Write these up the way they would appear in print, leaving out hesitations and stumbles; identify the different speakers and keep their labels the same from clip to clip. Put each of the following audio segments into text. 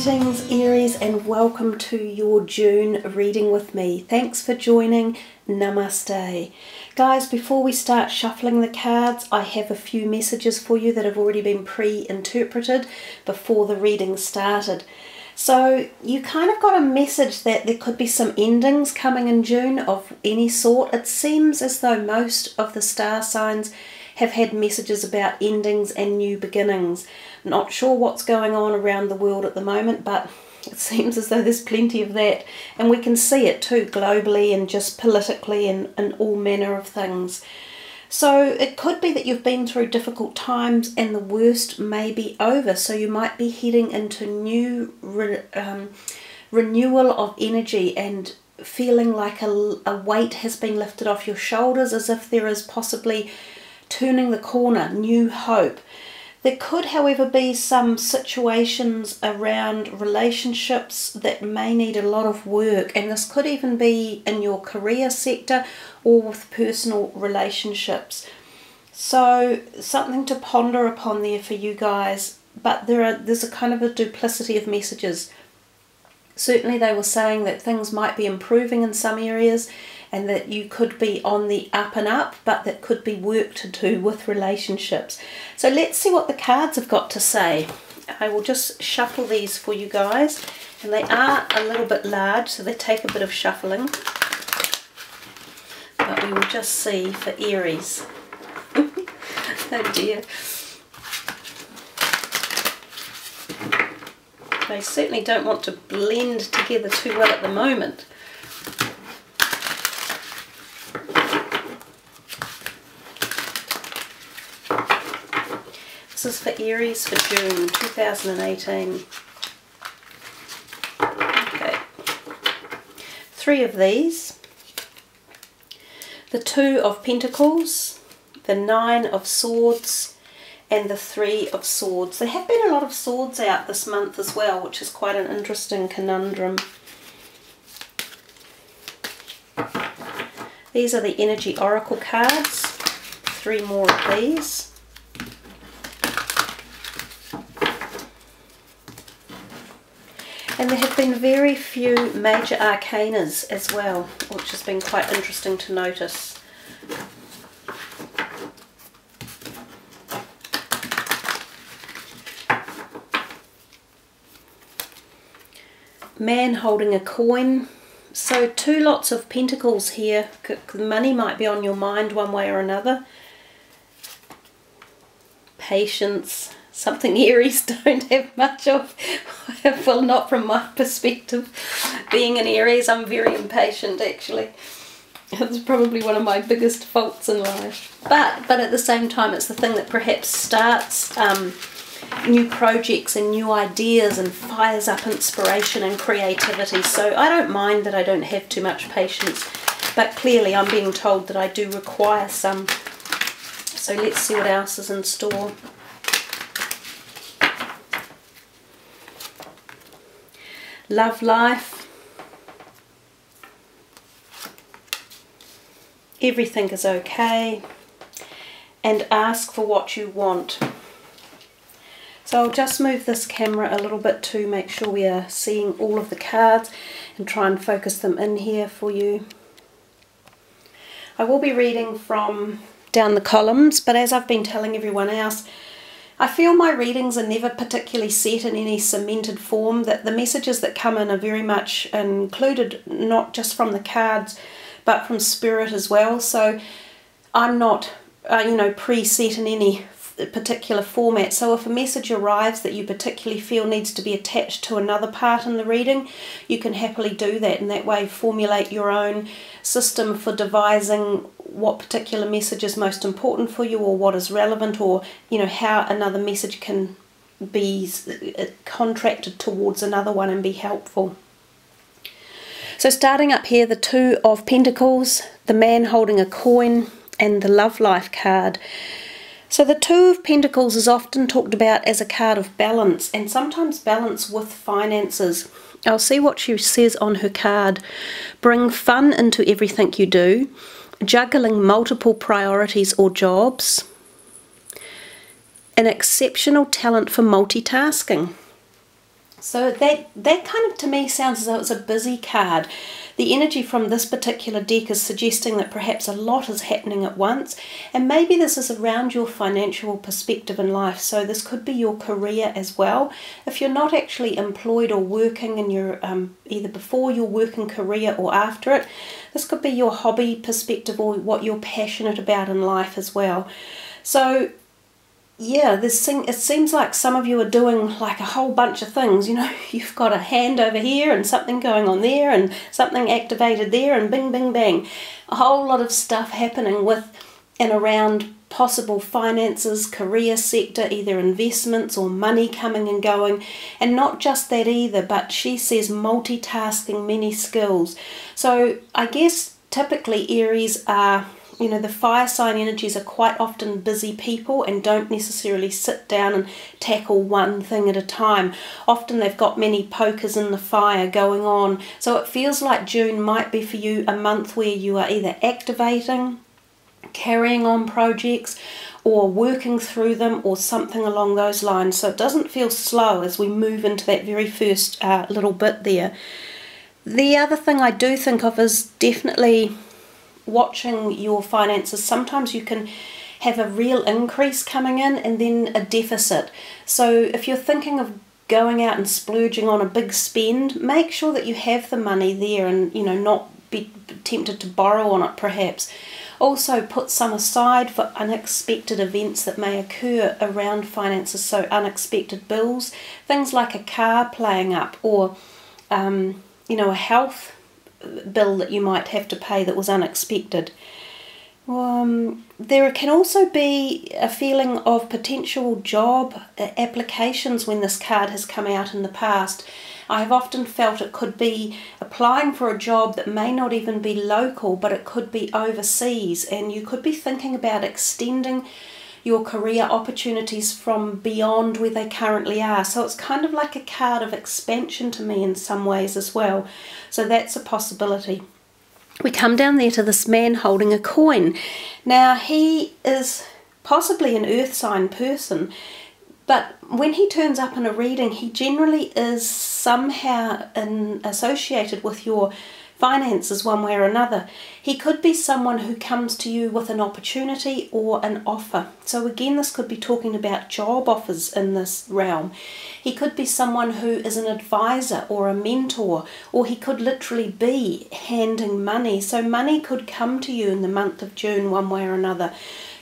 Speaker 1: Greetings Aries, and welcome to your June reading with me. Thanks for joining. Namaste. Guys, before we start shuffling the cards, I have a few messages for you that have already been pre-interpreted before the reading started. So you kind of got a message that there could be some endings coming in June of any sort. It seems as though most of the star signs have had messages about endings and new beginnings. Not sure what's going on around the world at the moment, but it seems as though there's plenty of that. And we can see it too globally and just politically and all manner of things. So it could be that you've been through difficult times and the worst may be over. So you might be heading into new renewal of energy and feeling like a weight has been lifted off your shoulders, as if there is possibly turning the corner, new hope. There could, however, be some situations around relationships that may need a lot of work, and this could even be in your career sector or with personal relationships. So something to ponder upon there for you guys, but there's a kind of a duplicity of messages. Certainly they were saying that things might be improving in some areas and that you could be on the up and up, but that could be work to do with relationships. So let's see what the cards have got to say. I will just shuffle these for you guys, and they are a little bit large, so they take a bit of shuffling. But we will just see for Aries. Oh dear. They certainly don't want to blend together too well at the moment. This is for Aries for June 2018. Okay. 3 of these. The 2 of Pentacles, the 9 of Swords, and the 3 of Swords. There have been a lot of swords out this month as well, which is quite an interesting conundrum. These are the Energy Oracle cards. 3 more of these. And there have been very few major arcanas as well, which has been quite interesting to notice. Man holding a coin. So 2 lots of pentacles here. Money might be on your mind one way or another. Patience. Something Aries don't have much of. Well, not from my perspective. Being an Aries, I'm very impatient actually. It's probably one of my biggest faults in life. But at the same time, it's the thing that perhaps starts new projects and new ideas and fires up inspiration and creativity. So I don't mind that I don't have too much patience, but clearly I'm being told that I do require some. So let's see what else is in store. Love life. Everything is okay. And ask for what you want. So I'll just move this camera a little bit to make sure we are seeing all of the cards and try and focus them in here for you. I will be reading from down the columns, but as I've been telling everyone else, I feel my readings are never particularly set in any cemented form, that the messages that come in are very much included, not just from the cards, but from spirit as well. So I'm not, preset in any particular format. So if a message arrives that you particularly feel needs to be attached to another part in the reading, you can happily do that, and that way formulate your own system for devising what particular message is most important for you, or what is relevant, or how another message can be contracted towards another one and be helpful. So starting up here, the 2 of Pentacles, the man holding a coin, and the love life card. So the 2 of Pentacles is often talked about as a card of balance, and sometimes balance with finances. I'll see what she says on her card. Bring fun into everything you do. Juggling multiple priorities or jobs. An exceptional talent for multitasking. So that kind of, to me, sounds as though it's a busy card. The energy from this particular deck is suggesting that perhaps a lot is happening at once, and maybe this is around your financial perspective in life. So this could be your career as well. If you're not actually employed or working in your either before your working career or after it, this could be your hobby perspective or what you're passionate about in life as well. So yeah, it seems like some of you are doing like a whole bunch of things. You know, you've got a hand over here and something going on there and something activated there and bing, bing, bang. A whole lot of stuff happening with and around possible finances, career sector, either investments or money coming and going. And not just that either, but she says multitasking, many skills. So I guess typically Aries are, you know, the fire sign energies are quite often busy people and don't necessarily sit down and tackle one thing at a time. Often they've got many pokers in the fire going on. So it feels like June might be for you a month where you are either activating, carrying on projects, or working through them, or something along those lines. So it doesn't feel slow as we move into that very first little bit there. The other thing I do think of is definitely watching your finances. Sometimes you can have a real increase coming in and then a deficit. So if you're thinking of going out and splurging on a big spend, make sure that you have the money there and, you know, not be tempted to borrow on it perhaps. Also put some aside for unexpected events that may occur around finances, so unexpected bills, things like a car playing up, or you know, a health bill that you might have to pay that was unexpected. There can also be a feeling of potential job applications when this card has come out in the past. I have often felt it could be applying for a job that may not even be local, but it could be overseas, and you could be thinking about extending your career opportunities from beyond where they currently are. So it's kind of like a card of expansion to me in some ways as well. So that's a possibility. We come down there to this man holding a coin. Now he is possibly an earth sign person, but when he turns up in a reading, he generally is somehow associated with your finances one way or another. He could be someone who comes to you with an opportunity or an offer. So again, this could be talking about job offers in this realm. He could be someone who is an advisor or a mentor, or he could literally be handing money. So money could come to you in the month of June one way or another.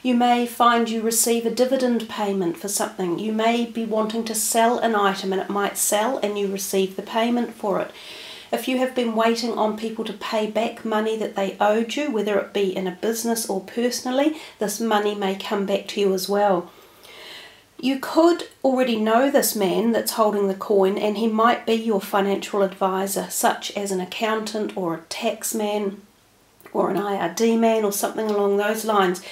Speaker 1: You may find you receive a dividend payment for something. You may be wanting to sell an item and it might sell and you receive the payment for it. If you have been waiting on people to pay back money that they owed you, whether it be in a business or personally, this money may come back to you as well. You could already know this man that's holding the coin, and he might be your financial advisor, such as an accountant or a tax man or an IRD man or something along those lines.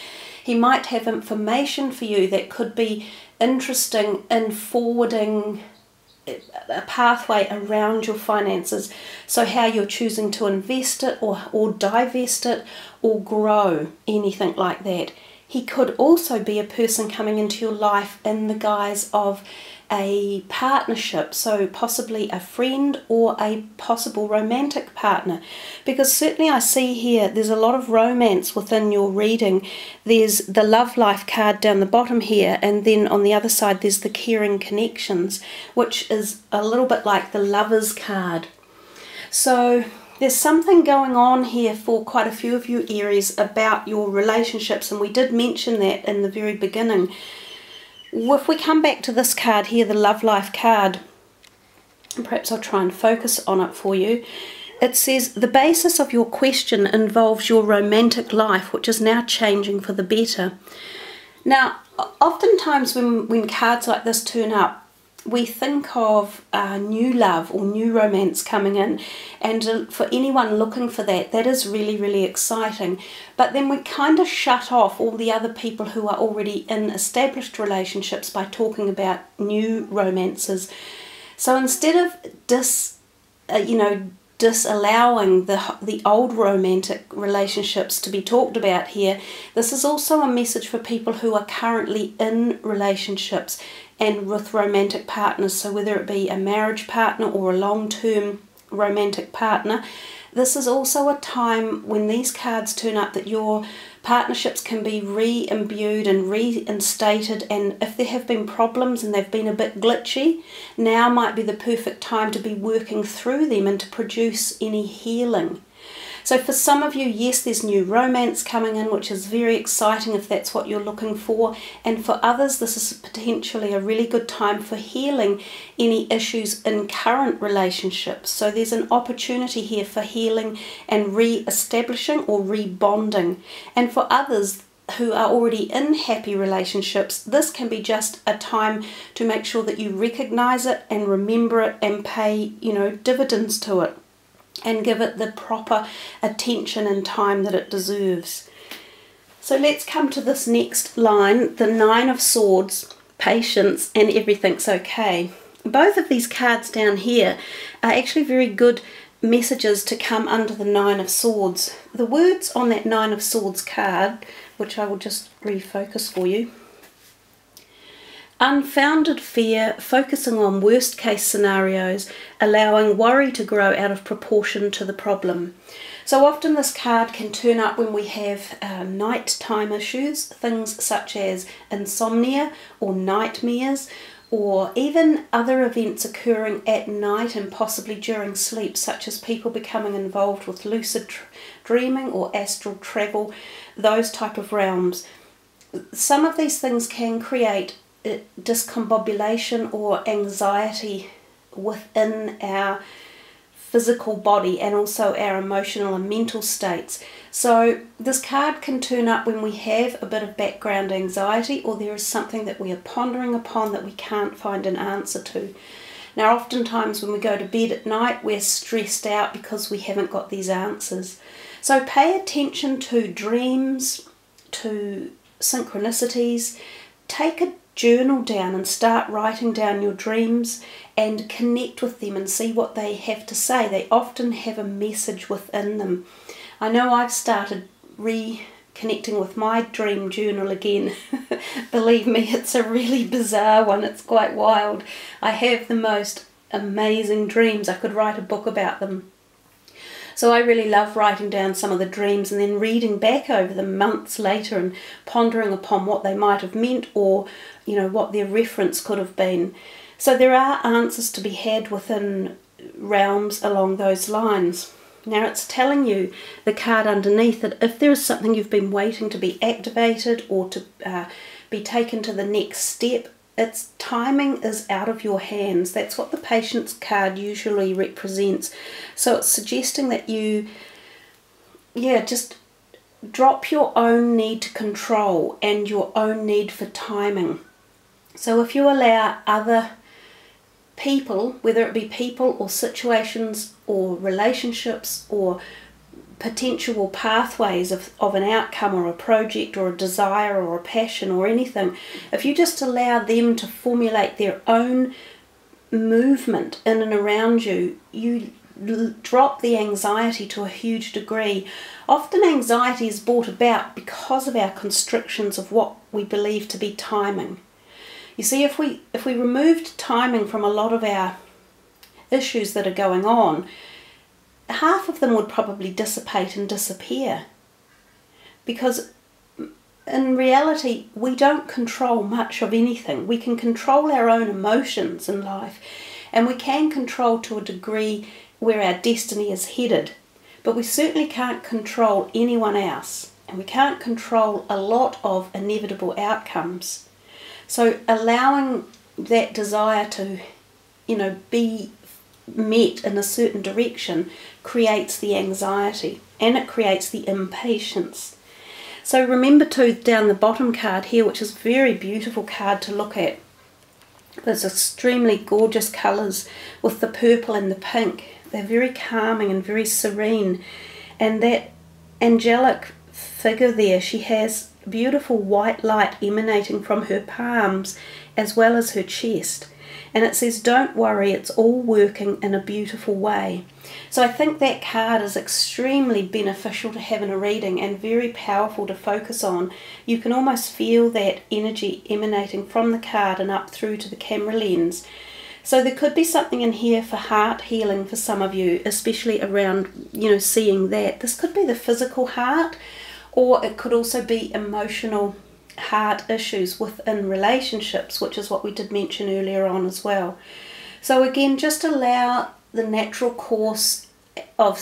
Speaker 1: He might have information for you that could be interesting in forwarding a pathway around your finances, so how you're choosing to invest it or divest it or grow, anything like that. He could also be a person coming into your life in the guise of a partnership, so possibly a friend or a possible romantic partner, because certainly I see here there's a lot of romance within your reading. There's the love life card down the bottom here, and then on the other side there's the caring connections, which is a little bit like the lovers card. So there's something going on here for quite a few of you Aries about your relationships, and we did mention that in the very beginning. If we come back to this card here, the love life card, and perhaps I'll try and focus on it for you. It says, the basis of your question involves your romantic life, which is now changing for the better. Now, oftentimes when cards like this turn up, we think of new love or new romance coming in, and for anyone looking for that, that is really, really exciting. But then we kind of shut off all the other people who are already in established relationships by talking about new romances. So instead of disallowing the old romantic relationships to be talked about here, this is also a message for people who are currently in relationships. and with romantic partners. So whether it be a marriage partner or a long-term romantic partner, this is also a time when these cards turn up that your partnerships can be re-imbued and reinstated, and if there have been problems and they've been a bit glitchy, now might be the perfect time to be working through them and to produce any healing. So for some of you, yes, there's new romance coming in, which is very exciting if that's what you're looking for. And for others, this is potentially a really good time for healing any issues in current relationships. So there's an opportunity here for healing and re-establishing or rebonding. And for others who are already in happy relationships, this can be just a time to make sure that you recognize it and remember it and pay, dividends to it, and give it the proper attention and time that it deserves. So let's come to this next line, the Nine of Swords, patience, and everything's okay. Both of these cards down here are actually very good messages to come under the Nine of Swords. The words on that Nine of Swords card, which I will just refocus for you: unfounded fear, focusing on worst case scenarios, allowing worry to grow out of proportion to the problem. So often this card can turn up when we have nighttime issues, things such as insomnia or nightmares, or even other events occurring at night and possibly during sleep, such as people becoming involved with lucid dreaming or astral travel, those type of realms. Some of these things can create discombobulation or anxiety within our physical body and also our emotional and mental states. So this card can turn up when we have a bit of background anxiety, or there is something that we are pondering upon that we can't find an answer to. Now oftentimes when we go to bed at night, we're stressed out because we haven't got these answers. So pay attention to dreams, to synchronicities. Take a journal down and start writing down your dreams and connect with them and see what they have to say. They often have a message within them. I know I've started reconnecting with my dream journal again. Believe me, it's a really bizarre one. It's quite wild. I have the most amazing dreams. I could write a book about them. So I really love writing down some of the dreams and then reading back over them months later and pondering upon what they might have meant, or what their reference could have been. So there are answers to be had within realms along those lines. Now it's telling you, the card underneath, that if there is something you've been waiting to be activated or to be taken to the next step, its timing is out of your hands. That's what the Patience card usually represents. So it's suggesting that you, just drop your own need to control and your own need for timing. So if you allow other people, whether it be people or situations or relationships or potential pathways of an outcome or a project or a desire or a passion or anything, if you just allow them to formulate their own movement in and around you, you drop the anxiety to a huge degree. Often anxiety is brought about because of our constrictions of what we believe to be timing. You see, if we removed timing from a lot of our issues that are going on, half of them would probably dissipate and disappear. Because in reality, we don't control much of anything. We can control our own emotions in life, and we can control to a degree where our destiny is headed. But we certainly can't control anyone else, and we can't control a lot of inevitable outcomes. So allowing that desire to, be met in a certain direction creates the anxiety, and it creates the impatience. So remember too, down the bottom card here, which is a very beautiful card to look at. There's extremely gorgeous colours with the purple and the pink. They're very calming and very serene. And that angelic figure there, she has beautiful white light emanating from her palms as well as her chest. And it says, don't worry, it's all working in a beautiful way. So I think that card is extremely beneficial to have in a reading and very powerful to focus on. You can almost feel that energy emanating from the card and up through to the camera lens. So there could be something in here for heart healing for some of you, especially around, seeing that. This could be the physical heart, or it could also be emotional heart issues within relationships, which is what we did mention earlier on as well. So again, just allow the natural course of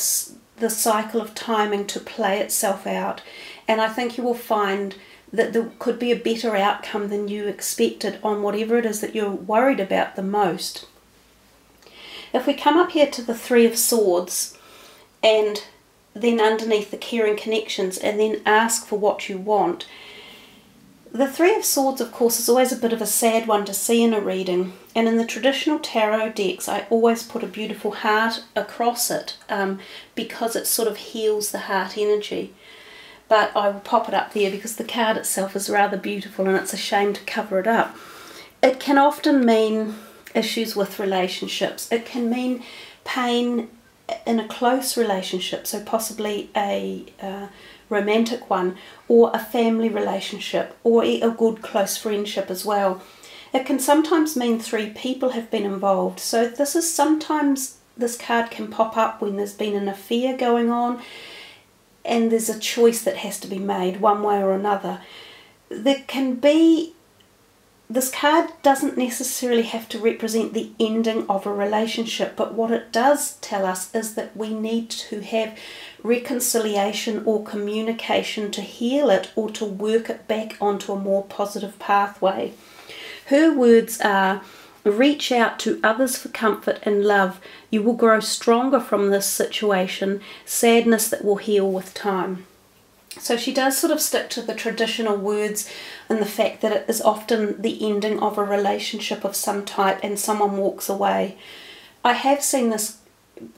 Speaker 1: the cycle of timing to play itself out, and I think you will find that there could be a better outcome than you expected on whatever it is that you're worried about the most. If we come up here to the Three of Swords, and then underneath the caring connections, and then ask for what you want. The Three of Swords, of course, is always a bit of a sad one to see in a reading, and in the traditional tarot decks I always put a beautiful heart across it because it sort of heals the heart energy. But I will pop it up there because the card itself is rather beautiful and it's a shame to cover it up. It can often mean issues with relationships. It can mean pain in a close relationship, so possibly a romantic one, or a family relationship, or a good close friendship as well. It can sometimes mean three people have been involved. So this card can pop up when there's been an affair going on and there's a choice that has to be made one way or another. This card doesn't necessarily have to represent the ending of a relationship, but what it does tell us is that we need to have reconciliation or communication to heal it or to work it back onto a more positive pathway. Her words are, reach out to others for comfort and love. You will grow stronger from this situation, sadness that will heal with time. So she does sort of stick to the traditional words and the fact that it is often the ending of a relationship of some type and someone walks away. I have seen this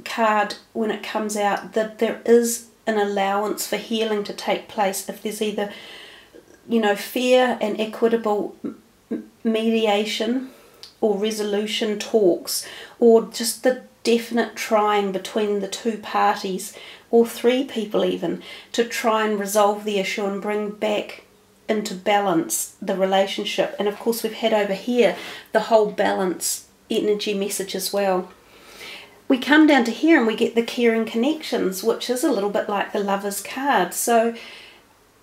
Speaker 1: card when it comes out that there is an allowance for healing to take place if there's either, fair and equitable mediation or resolution talks, or just the definite trying between the two parties, or three people even, to try and resolve the issue and bring back into balance the relationship. And of course we've had over here the whole balance energy message as well. We come down to here and we get the caring connections, which is a little bit like the Lover's card. So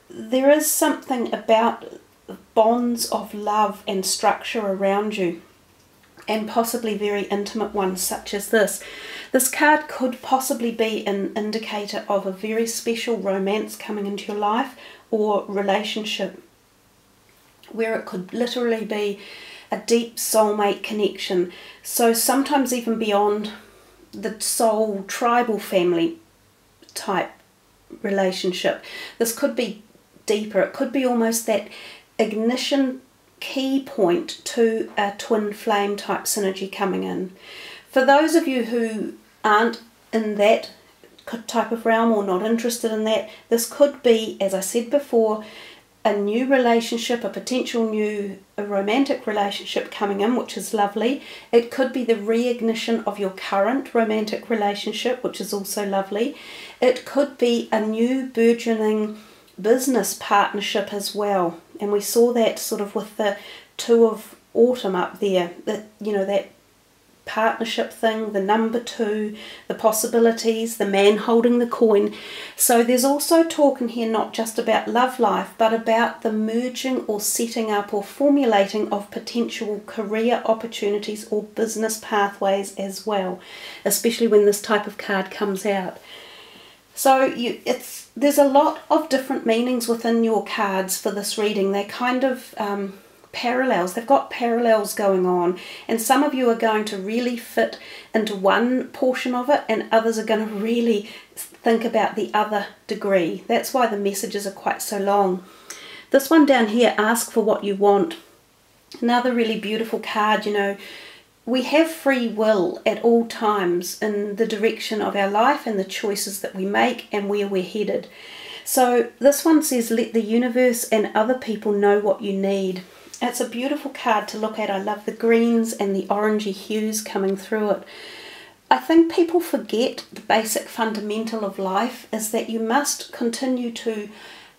Speaker 1: there is something about bonds of love and structure around you, and possibly very intimate ones such as this. This card could possibly be an indicator of a very special romance coming into your life or relationship, where it could literally be a deep soulmate connection. So sometimes even beyond the soul tribal family type relationship. This could be deeper. It could be almost that ignition key point to a twin flame type synergy coming in. For those of you who aren't in that type of realm or not interested in that, this could be, as I said before, a new relationship, a potential new romantic relationship coming in, which is lovely. It could be the reignition of your current romantic relationship, which is also lovely. It could be a new burgeoning business partnership as well, and we saw that sort of with the Two of Autumn up there, that that partnership thing, the number two, the possibilities, the man holding the coin. So there's also talking here not just about love life, but about the merging or setting up or formulating of potential career opportunities or business pathways as well, especially when this type of card comes out. So there's a lot of different meanings within your cards for this reading. They're kind of parallels. They've got parallels going on, and some of you are going to really fit into one portion of it, and others are going to really think about the other degree. That's why the messages are quite so long. This one down here, ask for what you want. Another really beautiful card. We have free will at all times in the direction of our life and the choices that we make and where we're headed. So this one says, let the universe and other people know what you need. It's a beautiful card to look at. I love the greens and the orangey hues coming through it. I think people forget the basic fundamental of life is that you must continue to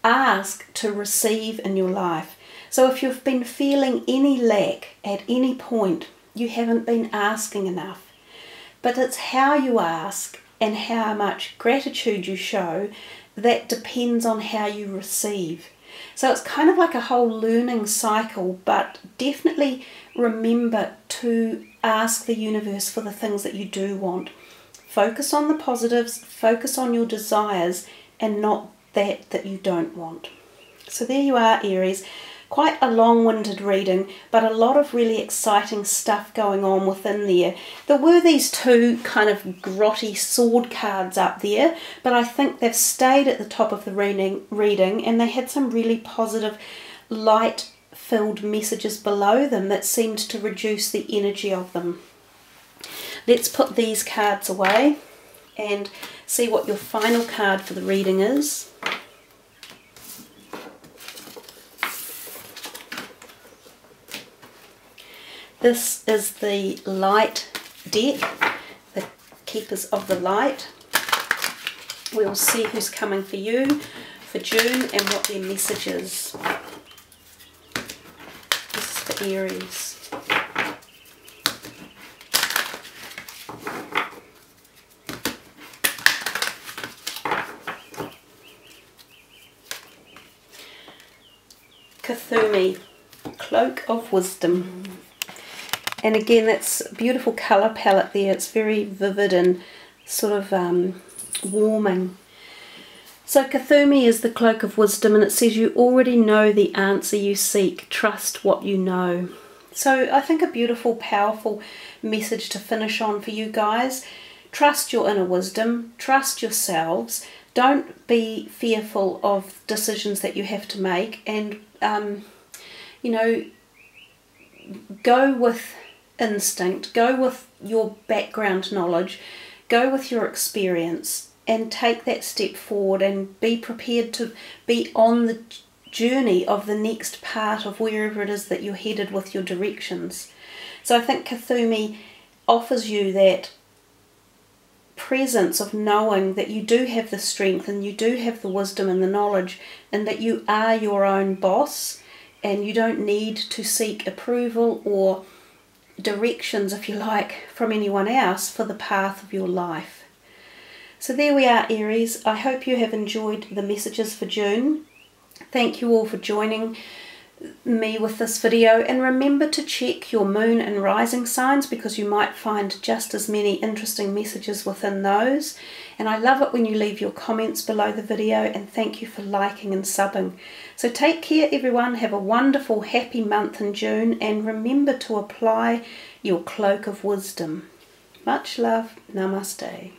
Speaker 1: ask to receive in your life. So if you've been feeling any lack at any point, you haven't been asking enough. But it's how you ask and how much gratitude you show that depends on how you receive. So it's kind of like a whole learning cycle, but definitely remember to ask the universe for the things that you do want. Focus on the positives, focus on your desires, and not that you don't want. So there you are, Aries. Quite a long-winded reading, but a lot of really exciting stuff going on within there. There were these two kind of grotty sword cards up there, but I think they've stayed at the top of the reading, and they had some really positive, light-filled messages below them that seemed to reduce the energy of them. Let's put these cards away and see what your final card for the reading is. This is the light deck, the Keepers of the Light. We'll see who's coming for you for June and what their message is. This is for Aries. Kuthumi, Cloak of Wisdom. And again, that's a beautiful colour palette there. It's very vivid and sort of warming. So Kuthumi is the Cloak of Wisdom, and it says you already know the answer you seek. Trust what you know. So I think a beautiful, powerful message to finish on for you guys. Trust your inner wisdom. Trust yourselves. Don't be fearful of decisions that you have to make. And, you know, go with instinct, go with your background knowledge, go with your experience, and take that step forward and be prepared to be on the journey of the next part of wherever it is that you're headed with your directions. So I think Kuthumi offers you that presence of knowing that you do have the strength and you do have the wisdom and the knowledge, and that you are your own boss and you don't need to seek approval or directions, if you like, from anyone else for the path of your life. So there we are, Aries. I hope you have enjoyed the messages for June. Thank you all for joining me with this video, and remember to check your moon and rising signs because you might find just as many interesting messages within those. And I love it when you leave your comments below the video, and thank you for liking and subbing. So take care, everyone. Have a wonderful, happy month in June, and remember to apply your cloak of wisdom. Much love. Namaste.